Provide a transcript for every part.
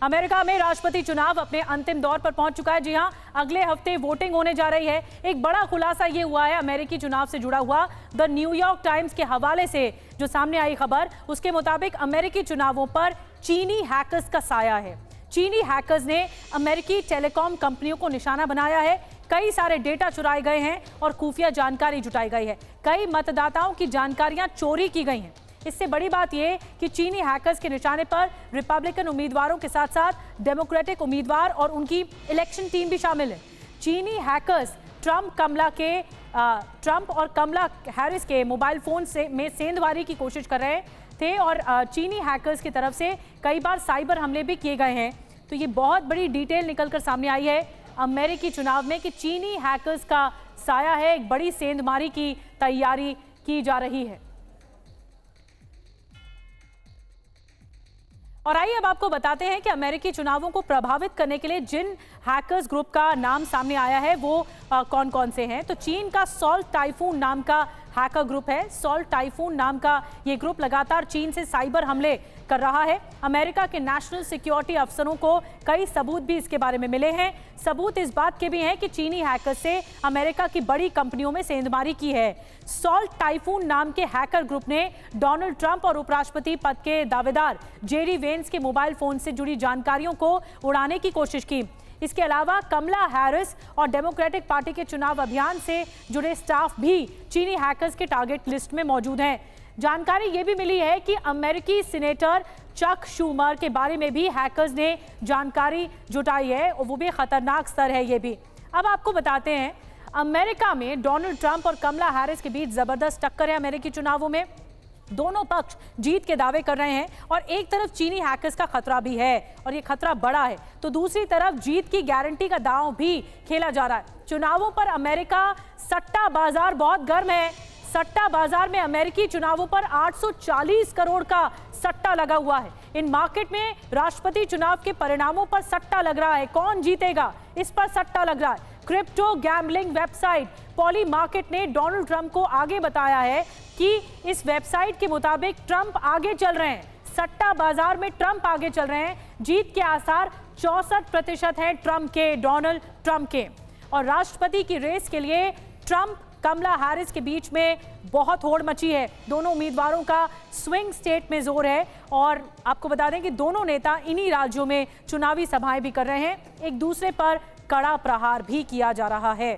America में राष्ट्रपति चुनाव अपने अंतिम दौर पर पहुंच चुका है। जी हां, अगले हफ्ते वोटिंग होने जा रही है। एक बड़ा खुलासा ये हुआ है अमेरिकी चुनाव से जुड़ा हुआ। द न्यूयॉर्क टाइम्स के हवाले से जो सामने आई खबर, उसके मुताबिक अमेरिकी चुनावों पर चीनी हैकर्स का साया है। चीनी हैकर्स ने अमेरिकी टेलीकॉम कंपनियों को निशाना बनाया है। कई सारे डेटा चुराए गए हैं और खुफिया जानकारी जुटाई गई है। कई मतदाताओं की जानकारियां चोरी की गई हैं। इससे बड़ी बात यह कि चीनी हैकर्स के निशाने पर रिपब्लिकन उम्मीदवारों के साथ साथ डेमोक्रेटिक उम्मीदवार और उनकी इलेक्शन टीम भी शामिल है। चीनी हैकर्स ट्रंप और कमला हैरिस के मोबाइल फोन में सेंधमारी की कोशिश कर रहे थे और चीनी हैकर्स की तरफ से कई बार साइबर हमले भी किए गए हैं। तो ये बहुत बड़ी डिटेल निकलकर सामने आई है अमेरिकी चुनाव में कि चीनी हैकर्स का साया है। एक बड़ी सेंधमारी की तैयारी की जा रही है। और आइए अब आपको बताते हैं कि अमेरिकी चुनावों को प्रभावित करने के लिए जिन हैकर्स ग्रुप का नाम सामने आया है वो कौन कौन से हैं। तो चीन का सॉल्ट टाइफून नाम का हैकर ग्रुप है। सॉल्ट टाइफून नाम का ये ग्रुप लगातार चीन से साइबर हमले कर रहा है। अमेरिका के नेशनल सिक्योरिटी अफसरों को कई सबूत भी इसके बारे में मिले हैं। सबूत इस बात के भी हैं कि चीनी हैकर्स से अमेरिका की बड़ी कंपनियों में सेंधमारी की है। सॉल्ट टाइफून नाम के हैकर ग्रुप ने डोनाल्ड ट्रंप और उपराष्ट्रपति पद के दावेदार जेडी वेंस के मोबाइल फोन से जुड़ी जानकारियों को उड़ाने की कोशिश की। इसके अलावा कमला हैरिस और डेमोक्रेटिक पार्टी के चुनाव अभियान से जुड़े स्टाफ भी चीनी हैकर्स के टारगेट लिस्ट में मौजूद हैं। जानकारी ये भी मिली है कि अमेरिकी सीनेटर चक शूमर के बारे में भी हैकर्स ने जानकारी जुटाई है और वो भी खतरनाक स्तर है ये भी। अब आपको बताते हैं, अमेरिका में डोनाल्ड ट्रंप और कमला हैरिस के बीच जबरदस्त टक्कर है। अमेरिकी चुनावों में दोनों पक्ष जीत के दावे कर रहे हैं और एक तरफ चीनी हैकर्स का खतरा भी है और ये खतरा बड़ा है, तो दूसरी तरफ जीत की गारंटी का दांव भी खेला जा रहा है। चुनावों पर अमेरिका सट्टा बाजार बहुत गर्म है। सट्टा बाजार में अमेरिकी चुनावों पर 840 करोड़ का सट्टा लगा हुआ है। इन मार्केट में राष्ट्रपति चुनाव के परिणामों पर सट्टा लग रहा है। कौन जीतेगा, इस पर सट्टा लग रहा है। Crypto gambling website poly market ने डोनाल्ड ट्रंप को आगे बताया है कि इस वेबसाइट के मुताबिक ट्रंप आगे चल रहे हैं। सट्टा बाजार में ट्रंप आगे चल रहे हैं। जीत के आसार 64% हैं ट्रंप के, डोनाल्ड ट्रंप के। और राष्ट्रपति की रेस के लिए ट्रंप कमला हैरिस के बीच में बहुत होड़ मची है। दोनों उम्मीदवारों का स्विंग स्टेट में जोर है और आपको बता दें कि दोनों नेता इन्हीं राज्यों में चुनावी सभाएं भी कर रहे हैं। एक दूसरे पर कड़ा प्रहार भी किया जा रहा है।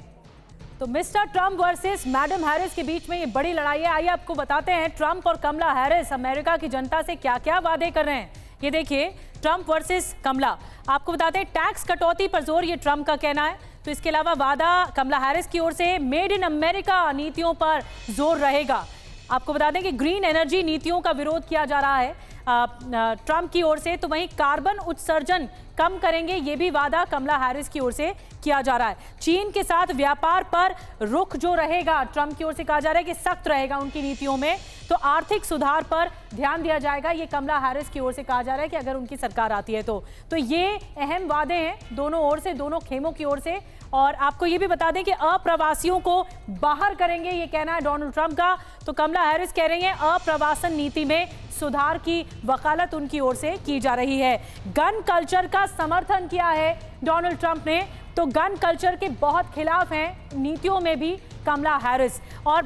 तो mister Trump versus madam Harris के बीच में ये बड़ी लड़ाई है। आइए आपको बताते हैं ट्रंप और कमला हैरिस अमेरिका की जनता से क्या क्या वादे कर रहे हैं। ये देखिए, ट्रंप वर्सेस कमला। आपको बताते हैं टैक्स कटौती पर जोर, ये ट्रंप का कहना है। तो इसके अलावा वादा कमला हैरिस की ओर से मेड इन अमेरिका नीतियों पर जोर रहेगा। आपको बता दें कि ग्रीन एनर्जी नीतियों का विरोध किया जा रहा है ट्रंप की ओर से। तो वहीं कार्बन उत्सर्जन कम करेंगे, ये भी वादा कमला हैरिस की ओर से किया जा रहा है। चीन के साथ व्यापार पर रुख जो रहेगा, ट्रंप की ओर से कहा जा रहा है कि सख्त रहेगा उनकी नीतियों में। तो आर्थिक सुधार पर ध्यान दिया जाएगा, ये कमला हैरिस की ओर से कहा जा रहा है कि अगर उनकी सरकार आती है तो ये अहम वादे हैं दोनों ओर से, दोनों खेमों की ओर से। और आपको ये भी बता दें कि अप्रवासियों को बाहर करेंगे, ये कहना है डोनाल्ड ट्रंप का। तो कमला हैरिस कह रही हैं अप्रवासन नीति में सुधार की वकालत उनकी ओर से की जा रही है। गन कल्चर का समर्थन किया है डोनाल्ड ट्रंप ने, तो गन कल्चर के बहुत खिलाफ हैं नीतियों में भी कमला हैरिस। और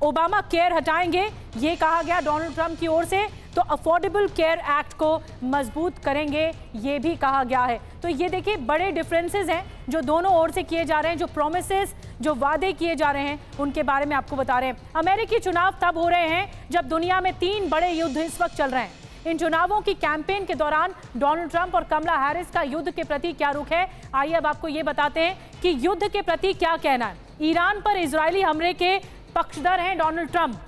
ओबामा केयर हटाएंगे, ये कहा गया डोनाल्ड ट्रंप की ओर से। तो अफोर्डेबल केयर एक्ट को मजबूत करेंगे, ये भी कहा गया है। तो ये देखिए, बड़े डिफरेंसेस हैं जो दोनों ओर से किए जा रहे हैं। जो प्रोमिसेस, जो वादे किए जा रहे हैं, उनके बारे में आपको बता रहे हैं। अमेरिकी चुनाव तब हो रहे हैं जब दुनिया में 3 बड़े युद्ध इस वक्त चल रहे हैं। इन चुनावों की कैंपेन के दौरान डोनाल्ड ट्रंप और कमला हैरिस का युद्ध के प्रति क्या रुख है, आइए अब आपको ये बताते हैं कि युद्ध के प्रति क्या कहना है। ईरान पर इजरायली हमले के पक्षधर हैं डोनाल्ड ट्रंप।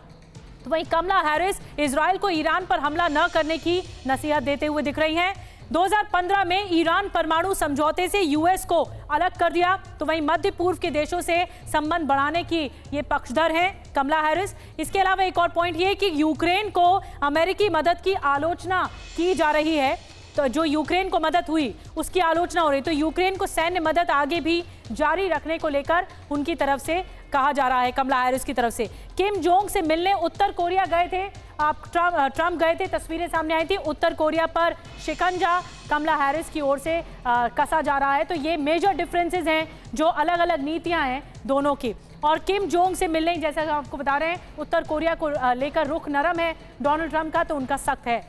तो वहीं कमला हैरिस इजराइल को ईरान पर हमला न करने की नसीहत देते हुए दिख रही हैं। 2015 में ईरान परमाणु समझौते से यूएस को अलग कर दिया। तो वहीं मध्य पूर्व के देशों से संबंध बढ़ाने की ये पक्षधर हैं कमला हैरिस। इसके अलावा एक और पॉइंट ये कि यूक्रेन को अमेरिकी मदद की आलोचना की जा रही है। तो जो यूक्रेन को मदद हुई उसकी आलोचना हो रही, तो यूक्रेन को सैन्य मदद आगे भी जारी रखने को लेकर उनकी तरफ से कहा जा रहा है कमला हैरिस की तरफ से। किम जोंग से मिलने उत्तर कोरिया गए थे, आप ट्रंप गए थे, तस्वीरें सामने आई थी। उत्तर कोरिया पर शिकंजा कमला हैरिस की ओर से कसा जा रहा है। तो ये मेजर डिफरेंसेस हैं, जो अलग अलग नीतियां हैं दोनों की। और किम जोंग से मिलने, जैसा कि आपको बता रहे हैं, उत्तर कोरिया को लेकर रुख नरम है डोनाल्ड ट्रंप का, तो उनका सख्त है।